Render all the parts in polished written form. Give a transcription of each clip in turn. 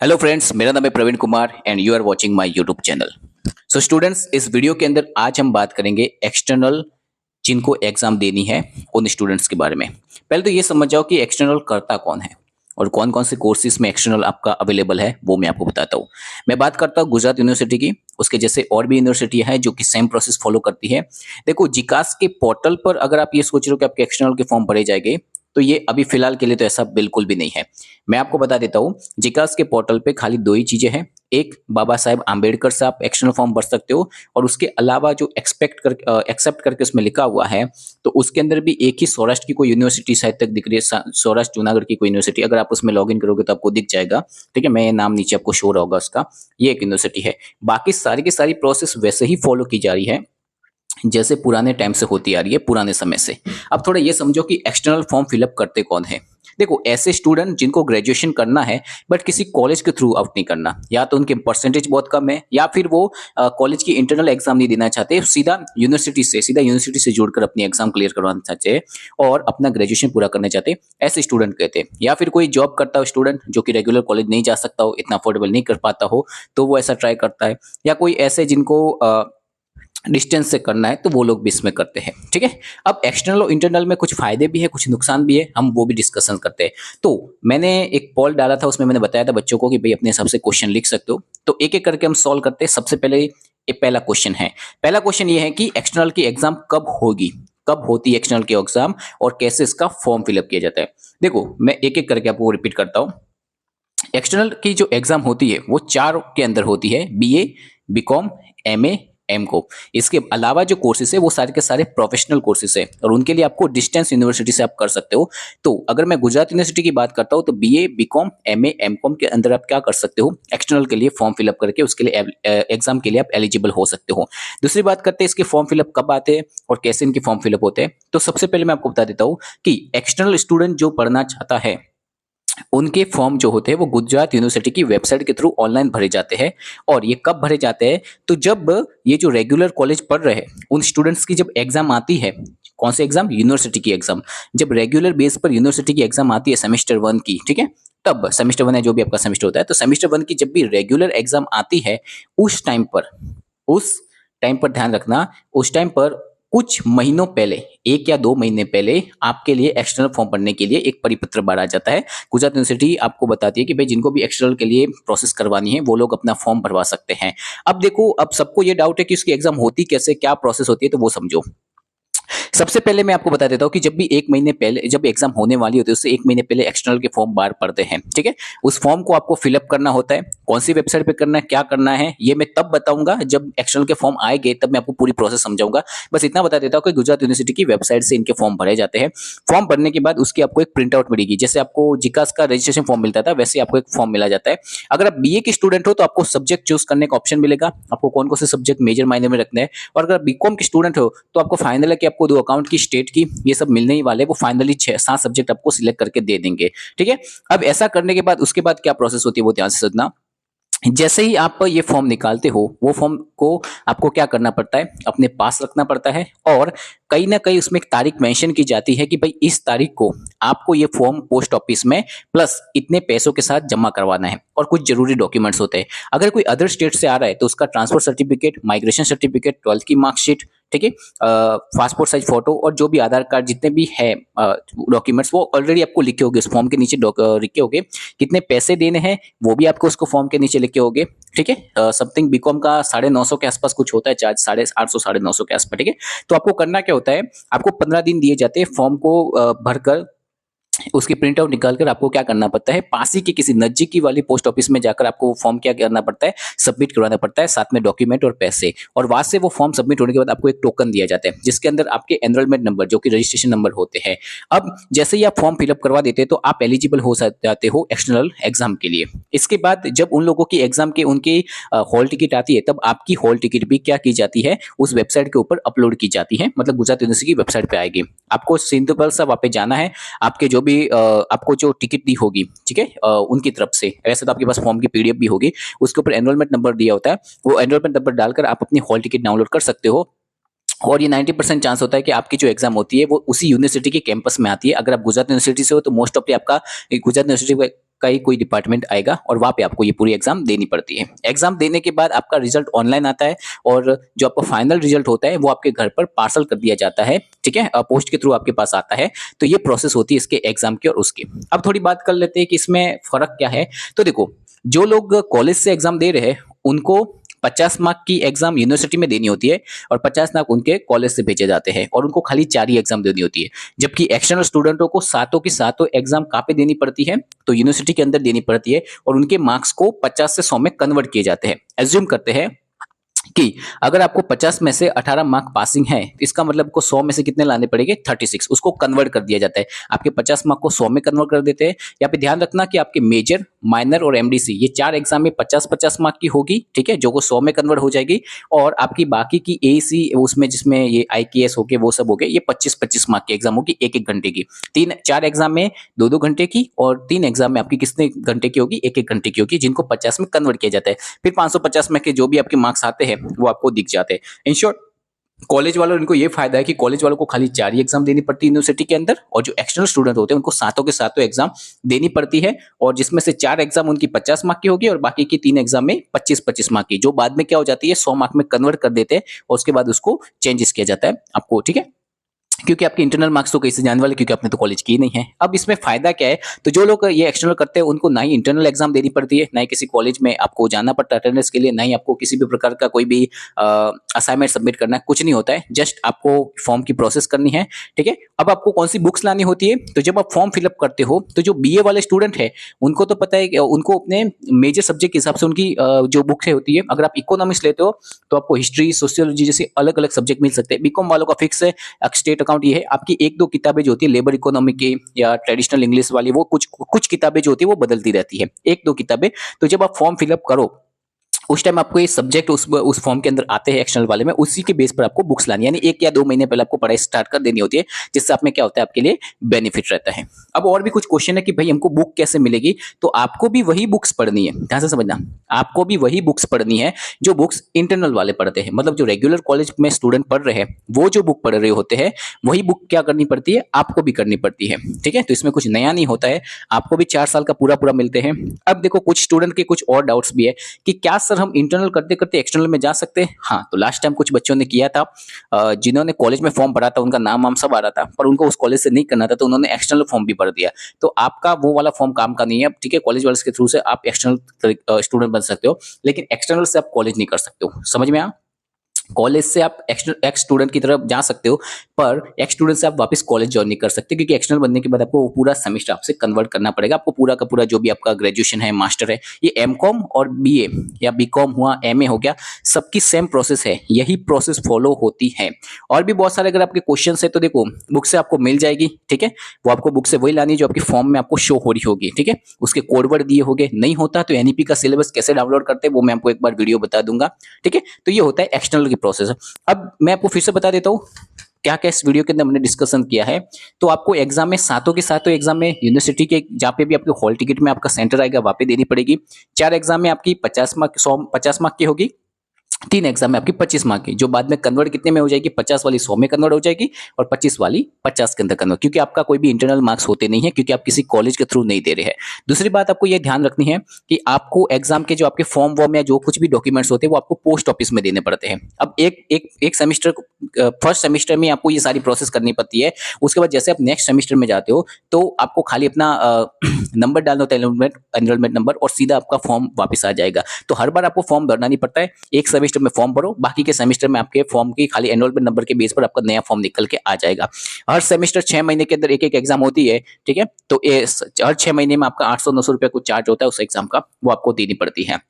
Hello friends, मेरा नाम है Praveen Kumar and you are watching my YouTube channel. So students, इस वीडियो के अंदर आज हम बात करेंगे एक्सटर्नल जिनको एग्जाम देनी है उन स्टूडेंट्स के बारे में। पहले तो ये समझ जाओ कि एक्सटर्नल करता कौन है और कौन कौन से कोर्सेज में एक्सटर्नल आपका अवेलेबल है, वो मैं आपको बताता हूँ। मैं बात करता हूँ गुजरात यूनिवर्सिटी की, उसके जैसे और भी यूनिवर्सिटी है जो कि सेम प्रोसेस फॉलो करती है। देखो, जिकास के पोर्टल पर अगर आप ये सोच रहे हो कि आपके एक्सटर्नल के फॉर्म भरे जाएंगे, तो ये अभी फिलहाल के लिए तो ऐसा बिल्कुल भी नहीं है। मैं आपको बता देता हूँ, जिकास के पोर्टल पे खाली दो ही चीजें हैं। एक, बाबा साहेब आम्बेडकर से आप एक्सटर्नल फॉर्म भर सकते हो, और उसके अलावा जो एक्सेप्ट करके उसमें लिखा हुआ है, तो उसके अंदर भी एक ही सौराष्ट्र की कोई यूनिवर्सिटी शायद तक दिख रही है, सौराष्ट्र जूनागढ़ की कोई यूनिवर्सिटी। अगर आप उसमें लॉग इन करोगे तो आपको दिख जाएगा, ठीक है। मैं ये नाम नीचे आपको शो होगा उसका, ये एक यूनिवर्सिटी है। बाकी सारी की सारी प्रोसेस वैसे ही फॉलो की जा रही है जैसे पुराने टाइम से होती आ रही है, पुराने समय से। अब थोड़ा ये समझो कि एक्सटर्नल फॉर्म फिलअप करते कौन है। देखो, ऐसे स्टूडेंट जिनको ग्रेजुएशन करना है बट किसी कॉलेज के थ्रू आउट नहीं करना, या तो उनके परसेंटेज बहुत कम है, या फिर वो कॉलेज की इंटरनल एग्जाम नहीं देना चाहते, सीधा यूनिवर्सिटी से जुड़कर अपनी एग्जाम क्लियर करवाना चाहते हैं और अपना ग्रेजुएशन पूरा करना चाहते हैं, ऐसे स्टूडेंट कहते हैं। या फिर कोई जॉब करता हो स्टूडेंट जो कि रेगुलर कॉलेज नहीं जा सकता हो, इतना अफोर्डेबल नहीं कर पाता हो, तो वो ऐसा ट्राई करता है। या कोई ऐसे जिनको डिस्टेंस से करना है, तो वो लोग भी इसमें करते हैं, ठीक है। अब एक्सटर्नल और इंटरनल में कुछ फायदे भी है, कुछ नुकसान भी है, हम वो भी डिस्कशन करते हैं। तो मैंने एक पोल डाला था, उसमें मैंने बताया था बच्चों को कि भाई अपने हिसाब से क्वेश्चन लिख सकते हो। तो एक एक करके हम सॉल्व करते हैं। सबसे पहले ये पहला क्वेश्चन है। पहला क्वेश्चन ये है कि एक्सटर्नल की एग्जाम कब होगी, कब होती है एक्सटर्नल की एग्जाम, और कैसे इसका फॉर्म फिलअप किया जाता है। देखो, मैं एक एक करके आपको रिपीट करता हूँ। एक्सटर्नल की जो एग्जाम होती है वो चार के अंदर होती है: बीए, बीकॉम, एमए, एमको। इसके अलावा जो कोर्सेज है वो सारे के सारे प्रोफेशनल कोर्सेज है, और उनके लिए आपको डिस्टेंस यूनिवर्सिटी से आप कर सकते हो। तो अगर मैं गुजरात यूनिवर्सिटी की बात करता हूँ, तो बीए, बीकॉम, एमए, एमकॉम के अंदर आप क्या कर सकते हो, एक्सटर्नल के लिए फॉर्म फिलअप करके उसके लिए एग्जाम के लिए आप एलिजिबल हो सकते हो। दूसरी बात करते हैं इसके फॉर्म फिलअप कब आते हैं और कैसे इनके फॉर्म फिलअप होते हैं। तो सबसे पहले मैं आपको बता देता हूँ कि एक्सटर्नल स्टूडेंट जो पढ़ना चाहता है, उनके फॉर्म जो होते हैं वो गुजरात यूनिवर्सिटी की वेबसाइट के थ्रू ऑनलाइन भरे जाते हैं। और ये कब भरे जाते हैं, तो जब ये जो रेगुलर कॉलेज पढ़ रहे हैं उन स्टूडेंट्स की जब एग्जाम आती है, कौन सी एग्जाम, यूनिवर्सिटी की एग्जाम, जब रेगुलर बेस पर यूनिवर्सिटी की एग्जाम आती है सेमेस्टर 1 की, ठीक है। तब सेमेस्टर 1 है जो भी आपका सेमेस्टर होता है, तो सेमेस्टर 1 की जब भी रेगुलर एग्जाम आती है, उस टाइम पर उस टाइम पर ध्यान रखना, उस टाइम पर कुछ महीनों पहले, 1 या 2 महीने पहले, आपके लिए एक्सटर्नल फॉर्म भरने के लिए एक परिपत्र बाहर आ जाता है। गुजरात यूनिवर्सिटी आपको बताती है कि भाई जिनको भी एक्सटर्नल के लिए प्रोसेस करवानी है वो लोग अपना फॉर्म भरवा सकते हैं। अब देखो, अब सबको ये डाउट है कि उसकी एग्जाम होती कैसे, क्या प्रोसेस होती है, तो वो समझो। सबसे पहले मैं आपको बता देता हूँ कि जब भी 1 महीने पहले, जब एग्जाम होने वाली होती है उससे 1 महीने पहले एक्सटर्नल के फॉर्म बाहर पड़ते हैं, ठीक है। उस फॉर्म को आपको फिलअप करना होता है। कौन सी वेबसाइट पे करना है, क्या करना है, ये मैं तब बताऊंगा जब एक्सटर्नल के फॉर्म आएंगे, तब मैं आपको पूरी प्रोसेस समझाऊंगा। बस इतना बता देता हूँ कि गुजरात यूनिवर्सिटी की वेबसाइट से इनके फॉर्म भरे जाते हैं। फॉर्म भरने के बाद उसकी आपको एक प्रिंट आउट मिलेगी, जैसे आपको जिकास का रजिस्ट्रेशन फॉर्म मिलता था वैसे आपको एक फॉर्म मिला जाता है। अगर आप बीए के स्टूडेंट हो तो आपको सब्जेक्ट चूज करने का ऑप्शन मिलेगा, आपको कौन कौन से सब्जेक्ट मेजर मायने में रखना है। और अगर बीकॉम के स्टूडेंट हो तो आपको फाइनल है कि आपको 2 अकाउंट की, स्टेट की, ये सब मिलने ही वाले। वो फाइनली 6-7 सब्जेक्ट आपको सिलेक्ट करके दे देंगे, ठीक है। अब ऐसा करने के बाद उसके बाद क्या प्रोसेस होती है वो ध्यान से सुनना। जैसे ही आप ये फॉर्म निकालते हो, वो फॉर्म को आपको क्या करना पड़ता है, अपने पास रखना पड़ता है। और कहीं ना कहीं उसमें एक तारीख मेंशन की जाती है कि भाई इस तारीख को आपको ये फॉर्म पोस्ट ऑफिस में प्लस इतने पैसों के साथ जमा करवाना है। और कुछ जरूरी डॉक्यूमेंट्स होते हैं। अगर कोई अदर स्टेट से आ रहा है तो उसका transfer certificate, migration certificate, 12th की मार्कशीट, ठीक है, पासपोर्ट साइज फोटो, और जो भी आधार कार्ड, जितने भी है डॉक्यूमेंट्स, वो ऑलरेडी आपको लिखे होंगे उस फॉर्म के नीचे, लिखे होंगे। कितने पैसे देने हैं वो भी आपको उसको फॉर्म के नीचे लिखे होंगे, ठीक है। समथिंग बीकॉम का 950 के आसपास कुछ होता है चार्ज, 850, 950 के आसपास, ठीक है। तो आपको करना क्या होता है, आपको 15 दिन दिए जाते हैं फॉर्म को भरकर, उसकी प्रिंट आउट निकालकर आपको क्या करना पड़ता है, पास ही की किसी नजदीकी वाली पोस्ट ऑफिस में जाकर आपको वो फॉर्म क्या करना पड़ता है, सबमिट करवाना पड़ता है, साथ में डॉक्यूमेंट और पैसे। और वहां से वो फॉर्म सबमिट होने के बाद आपको एक टोकन दिया जाता है जिसके अंदर आपके एनरोलमेंट नंबर, जो कि रजिस्ट्रेशन नंबर होते हैं। अब जैसे ही आप फॉर्म फिलअप करवा देते हैं तो आप एलिजिबल हो जाते हो एक्सटर्नल एग्जाम के लिए। इसके बाद जब उन लोगों की एग्जाम के उनकी हॉल टिकट आती है, तब आपकी हॉल टिकट भी क्या की जाती है, उस वेबसाइट के ऊपर अपलोड की जाती है, मतलब गुजरात यूनिवर्सिटी की वेबसाइट पे आएगी। आपको सिंपल सा वहां पे जाना है, आपके जो भी आपको जो टिकट दी होगी, ठीक है, उनकी तरफ से, वैसे तो आपके पास फॉर्म की पीडीएफ भी होगी, उसके ऊपर एनरोलमेंट नंबर दिया होता है, वो एनरोलमेंट नंबर डालकर आप अपनी हॉल टिकट डाउनलोड कर सकते हो। और ये 90% चांस होता है कि आपकी जो एग्जाम होती है वो उसी यूनिवर्सिटी के कैंपस में आती है। अगर आप गुजरात यूनिवर्सिटी से हो तो मोस्ट ऑफ आपका गुजरात यूनिवर्सिटी का ही कोई डिपार्टमेंट आएगा और वहाँ पे आपको ये पूरी एग्जाम देनी पड़ती है। एग्जाम देने के बाद आपका रिजल्ट ऑनलाइन आता है और जो आपका फाइनल रिजल्ट होता है वो आपके घर पर पार्सल कर दिया जाता है, ठीक है, पोस्ट के थ्रू आपके पास आता है। तो ये प्रोसेस होती है इसके एग्जाम की और उसकी। अब थोड़ी बात कर लेते हैं कि इसमें फर्क क्या है। तो देखो, जो लोग कॉलेज से एग्जाम दे रहे हैं उनको 50 मार्क की एग्जाम यूनिवर्सिटी में देनी होती है और 50 मार्क उनके कॉलेज से भेजे जाते हैं और उनको खाली 4 ही एग्जाम देनी होती है। जबकि एक्सटर्नल स्टूडेंटों को सातों की सातों एग्जाम कहाँ पे देनी पड़ती है, तो यूनिवर्सिटी के अंदर देनी पड़ती है और उनके मार्क्स को 50 से 100 में कन्वर्ट किए जाते हैं। एज्यूम करते हैं कि अगर आपको 50 में से 18 मार्क पासिंग है, इसका मतलब आपको 100 में से कितने लाने पड़ेंगे, 36, उसको कन्वर्ट कर दिया जाता है। आपके 50 मार्क को 100 में कन्वर्ट कर देते हैं। यहाँ पे ध्यान रखना कि आपके मेजर, माइनर और एमडीसी ये 4 एग्जाम में 50-50 मार्क की होगी, ठीक है, जो को 100 में कन्वर्ट हो जाएगी। और आपकी बाकी की एसी उसमें जिसमें ये आईकेएस हो गए वो सब हो गए, ये 25-25 मार्क की एग्जाम होगी, 1-1 घंटे की। 4 एग्जाम में 2-2 घंटे की और 3 एग्जाम में आपकी कितने घंटे की होगी, 1-1 घंटे की होगी, जिनको 50 में कन्वर्ट किया जाता है। फिर 550 में के जो भी आपके मार्क्स आते हैं वो आपको दिख जाते हैं। इन शॉर्ट, कॉलेज वालों इनको ये फायदा है कि कॉलेज वालों को खाली 4 ही एग्जाम देनी पड़ती है यूनिवर्सिटी के अंदर और जो एक्सटर्नल स्टूडेंट होते हैं उनको सातों के सातों एग्जाम देनी पड़ती है और जिसमें से 4 एग्जाम उनकी 50 मार्क की होगी और बाकी की 3 एग्जाम में 25-25 मार्क की, जो बाद में क्या हो जाती है 100 मार्क में कन्वर्ट कर देते हैं और उसके बाद उसको चेंजेस किया जाता है आपको, ठीक है, क्योंकि आपके इंटरनल मार्क्स तो कैसे जाने वाले, क्योंकि आपने तो कॉलेज की नहीं है। अब इसमें फायदा क्या है, तो जो लोग ये एक्सटर्नल करते हैं उनको ना ही इंटरनल एग्जाम देनी पड़ती है, ना ही किसी कॉलेज में आपको जाना पड़ता है अटेंडेंस के लिए, ना ही आपको किसी भी प्रकार का कोई भी असाइनमेंट सबमिट करना है, कुछ नहीं होता है, जस्ट आपको फॉर्म की प्रोसेस करनी है, ठीक है। अब आपको कौन सी बुक्स लानी होती है, तो जब आप फॉर्म फिलअप करते हो तो जो बीए वाले स्टूडेंट है उनको तो पता है कि उनको अपने मेजर सब्जेक्ट के हिसाब से उनकी जो बुक्स होती है, अगर आप इकोनॉमिक्स लेते हो तो आपको हिस्ट्री, सोशियोलॉजी जैसे अलग अलग सब्जेक्ट मिल सकते हैं। बीकॉम वालों का फिक्स है, स्टेट अकाउंट ये है, आपकी 1-2 किताबें जो होती है लेबर इकोनॉमी की या ट्रेडिशनल इंग्लिश वाली, वो कुछ किताबें जो होती है वो बदलती रहती है, 1-2 किताबें। तो जब आप फॉर्म फिलअप करो उस टाइम आपको ये सब्जेक्ट उस फॉर्म के अंदर आते हैं एक्सटर्नल वाले में, उसी के बेस पर आपको बुक्स लानी, यानी 1 या 2 महीने पहले आपको पढ़ाई स्टार्ट कर देनी होती है, जिससे आप में क्या होता है आपके लिए बेनिफिट रहता है। अब और भी कुछ क्वेश्चन है कि भाई हमको बुक कैसे मिलेगी, तो आपको भी वही बुक्स पढ़नी है, ध्यान से समझना, आपको भी वही बुक्स पढ़नी है जो बुक्स इंटरनल वाले पढ़ते हैं, मतलब जो रेगुलर कॉलेज में स्टूडेंट पढ़ रहे हैं वो जो बुक पढ़ रहे होते हैं वही बुक क्या करनी पड़ती है, आपको भी करनी पड़ती है, ठीक है। तो इसमें कुछ नया नहीं होता है, आपको भी 4 साल का पूरा पूरा मिलते हैं। अब देखो, कुछ स्टूडेंट के कुछ और डाउट्स भी है कि क्या सर हम इंटरनल करते करते एक्सटर्नल में जा सकते हैं। हाँ, तो लास्ट टाइम कुछ बच्चों ने किया था, जिन्होंने कॉलेज में फॉर्म भरा था उनका नाम वाम सब आ रहा था, पर उनको उस कॉलेज से नहीं करना था तो उन्होंने एक्सटर्नल फॉर्म भी भर दिया। तो आपका वो वाला फॉर्म काम का नहीं है, ठीक है, कॉलेज वाले के थ्रू से आप एक्सटर्नल स्टूडेंट बन सकते हो, लेकिन एक्सटर्नल से आप कॉलेज नहीं कर सकते हो, समझ में आया। कॉलेज से आप एक्स स्टूडेंट की तरफ जा सकते हो, पर एक्स स्टूडेंट से आप वापस कॉलेज ज्वाइन नहीं कर सकते, क्योंकि एक्सटर्नल बनने के बाद आपको वो पूरा सेमेस्टर आपसे कन्वर्ट करना पड़ेगा। आपको पूरा का पूरा जो भी आपका ग्रेजुएशन है, मास्टर है, ये एमकॉम और बीए या बीकॉम हुआ, एमए हो गया, सबकी सेम प्रोसेस है, यही प्रोसेस फॉलो होती है। और भी बहुत सारे अगर आपके क्वेश्चन है तो देखो, बुक से आपको मिल जाएगी, ठीक है, वो आपको बुक से वही लानी है जो आपकी फॉर्म में आपको शो हो रही होगी, ठीक है, उसके कोड वर्ड दिए होंगे। नहीं होता तो एनईपी का सिलेबस कैसे डाउनलोड करते हैं वो मैं आपको एक बार वीडियो बता दूंगा, ठीक है। तो ये होता है एक्सटर्नल की प्रोसेस। अब मैं आपको फिर से बता देता हूं क्या क्या इस वीडियो के अंदर हमने डिस्कशन किया है। तो आपको एग्जाम में सातों के सातों एग्जाम में यूनिवर्सिटी के जहाँ पे भी आपके हॉल टिकट में आपका सेंटर आएगा वहाँ पे देनी पड़ेगी। 4 एग्जाम में आपकी 50 मार्क 50 मार्क की होगी, 3 एग्जाम में आपकी 25 मार्क की, जो बाद में कन्वर्ट कितने में हो जाएगी, 50 वाली 100 में कन्वर्ट हो जाएगी और 25 वाली 50 के अंदर कन्वर्ट, क्योंकि आपका कोई भी इंटरनल मार्क्स होते नहीं है, क्योंकि आप किसी कॉलेज के थ्रू नहीं दे रहे हैं। दूसरी बात आपको ये ध्यान रखनी है कि आपको एग्जाम के जो आपके फॉर्म वॉर्म या जो कुछ भी डॉक्यूमेंट्स होते हैं वो आपको पोस्ट ऑफिस में देने पड़ते हैं। अब एक सेमेस्टर, फर्स्ट सेमेस्टर में आपको ये सारी प्रोसेस करनी पड़ती है। उसके बाद जैसे आप नेक्स्ट सेमेस्टर में जाते हो तो आपको खाली अपना नंबर डालना होता है, एनरोलमेंट नंबर, और सीधा आपका फॉर्म वापस आ जाएगा। तो हर बार आपको फॉर्म भरना नहीं पड़ता है, एक सेमेस्टर में फॉर्म भरो, बाकी के सेमेस्टर में आपके फॉर्म की खाली एनरोलमेंट नंबर के बेस पर आपका नया फॉर्म निकल के आ जाएगा। हर सेमेस्टर 6 महीने के अंदर एक एक एग्जाम होती है, ठीक है, तो हर 6 महीने में आपका 800-900 रुपया कुछ चार्ज होता है उस एग्जाम का, वो आपको देनी पड़ती है।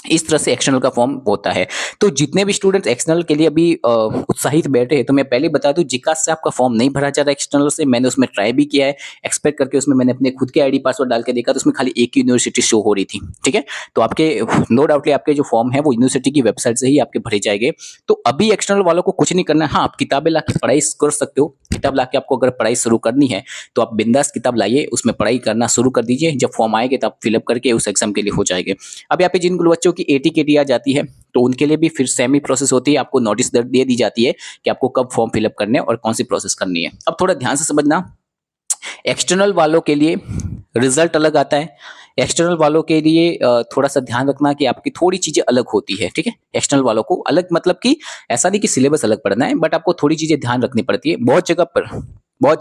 इस तरह से एक्सटर्नल का फॉर्म होता है। तो जितने भी स्टूडेंट्स एक्सटर्नल के लिए अभी उत्साहित बैठे हैं, तो मैं पहले बता दूं, जिकास से आपका फॉर्म नहीं भरा जा रहा एक्सटर्नल से। मैंने उसमें ट्राई भी किया है, एक्सपेक्ट करके उसमें मैंने अपने खुद के आईडी पासवर्ड डाल के देखा तो उसमें खाली एक ही यूनिवर्सिटी शो हो रही थी, ठीक है। तो आपके नो डाउटली आपके जो फॉर्म है वो यूनिवर्सिटी की वेबसाइट से ही आपके भरे जाएंगे। तो अभी एक्सटर्नल वालों को कुछ नहीं करना है। हाँ, आप किताबें ला के पढ़ाई कर सकते हो, किताब ला के आपको अगर पढ़ाई शुरू करनी है तो आप बिंदास किताब लाइए, उसमें पढ़ाई करना शुरू कर दीजिए। जब फॉर्म आएंगे तो आप फिलअप करके उस एग्जाम के लिए हो जाएंगे। अब यहाँ पे जिन बच्चों की एटी आ जाती है तो उनके लिए भी फिर सेम ही प्रोसेस होती है, आपको नोटिस दे दी जाती है कि आपको कब फॉर्म फिलअप करने और कौन सी प्रोसेस करनी है। अब थोड़ा ध्यान से समझना, एक्सटर्नल वालों के लिए रिजल्ट अलग आता है, एक्सटर्नल वालों के लिए थोड़ा सा ध्यान रखना कि आपकी थोड़ी चीजें अलग होती है, ठीक है। एक्सटर्नल वालों को अलग मतलब कि ऐसा नहीं कि सिलेबस अलग पढ़ना है, बट आपको थोड़ी चीजें ध्यान रखनी पड़ती है। बहुत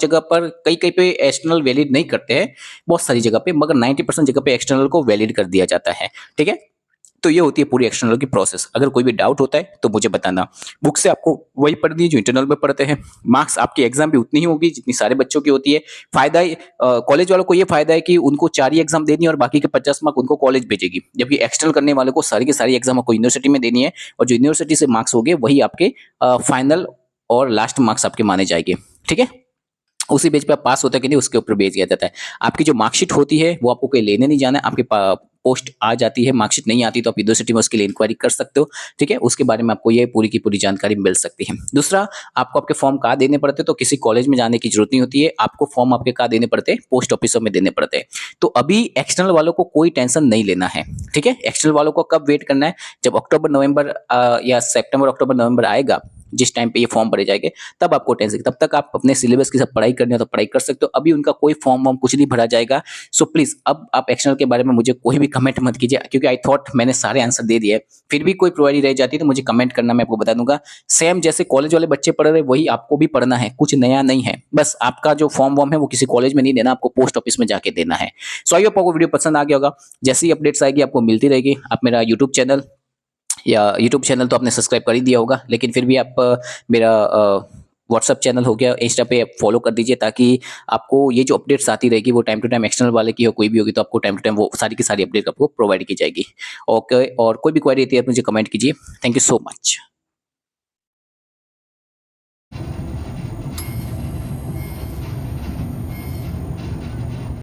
जगह पर कई कई पे एक्सटर्नल वैलिड नहीं करते हैं, बहुत सारी जगह पे, मगर 90% जगह पे एक्सटर्नल को वैलिड कर दिया जाता है, ठीक है। तो ये होती है पूरी एक्सटर्नल की प्रोसेस। अगर कोई भी डाउट होता है तो मुझे बताना। बुक से आपको वही पढ़नी है जो इंटरनल में पढ़ते हैं। मार्क्स आपकी एग्जाम भी उतनी ही होगी जितनी सारे बच्चों की होती है। फायदा कॉलेज वालों को ये फायदा है कि उनको 4 ही एग्जाम देनी है और बाकी के 50 मार्क उनको कॉलेज भेजेगी, जबकि एक्सटर्नल करने वाले को सारी की सारी एग्जाम आपको यूनिवर्सिटी में देनी है, और जो यूनिवर्सिटी से मार्क्स हो गए वही आपके फाइनल और लास्ट मार्क्स आपके माने जाएंगे, ठीक है। उसी बेस पे आप पास होता है कि नहीं उसके ऊपर बेच दिया जाता है। आपकी जो मार्कशीट होती है वो आपको कोई लेने नहीं जाना है, आपके पोस्ट आ जाती है, मार्कशीट नहीं आती तो आप यूनिवर्सिटी में उसके लिए इंक्वायरी कर सकते हो, ठीक है। उसके बारे में आपको ये पूरी की पूरी जानकारी मिल सकती है। दूसरा, आपको आपके फॉर्म कहाँ देने पड़ते हैं, तो किसी कॉलेज में जाने की जरूरत नहीं होती है, आपको फॉर्म आपके कहाँ देने पड़ते हैं, पोस्ट ऑफिसों में देने पड़ते हैं। तो अभी एक्सटर्नल वालों को कोई टेंशन नहीं लेना है, ठीक है। एक्सटर्नल वालों को कब वेट करना है, जब अक्टूबर नवंबर या सितंबर अक्टूबर नवंबर आएगा, जिस टाइम पे ये फॉर्म भरे जाएंगे, तब आपको टेंशन, तब तक आप अपने सिलेबस की सब पढ़ाई करनी हो तो पढ़ाई कर सकते हो। अभी उनका कोई फॉर्म वॉर्म कुछ नहीं भरा जाएगा। सो प्लीज अब आप एक्सटर्नल के बारे में मुझे कोई भी कमेंट मत कीजिए, क्योंकि आई थॉट मैंने सारे आंसर दे दिए, फिर भी कोई प्रोवाइडी रह जाती है तो मुझे कमेंट करना, मैं आपको बता दूंगा। सेम जैसे कॉलेज वाले बच्चे पढ़ रहे वही आपको भी पढ़ना है, कुछ नया नहीं है। बस आपका जो फॉर्म वॉर्म है वो किसी कॉलेज में नहीं देना, आपको पोस्ट ऑफिस में जाके देना है। सो आई होप आपको वीडियो पसंद आ गया होगा। जैसी अपडेट्स आएगी आपको मिलती रहेगी। आप मेरा यूट्यूब चैनल तो आपने सब्सक्राइब कर ही दिया होगा, लेकिन फिर भी आप मेरा व्हाट्सअप चैनल हो गया, इंस्टा पे फॉलो कर दीजिए, ताकि आपको ये जो अपडेट्स आती रहेगी वो टाइम टू टाइम एक्सटर्नल वाले की हो कोई भी होगी तो आपको टाइम टू टाइम वो सारी की सारी अपडेट आपको प्रोवाइड की जाएगी। ओके, और कोई भी क्वेरी होती है आप मुझे कमेंट कीजिए। Thank you so much.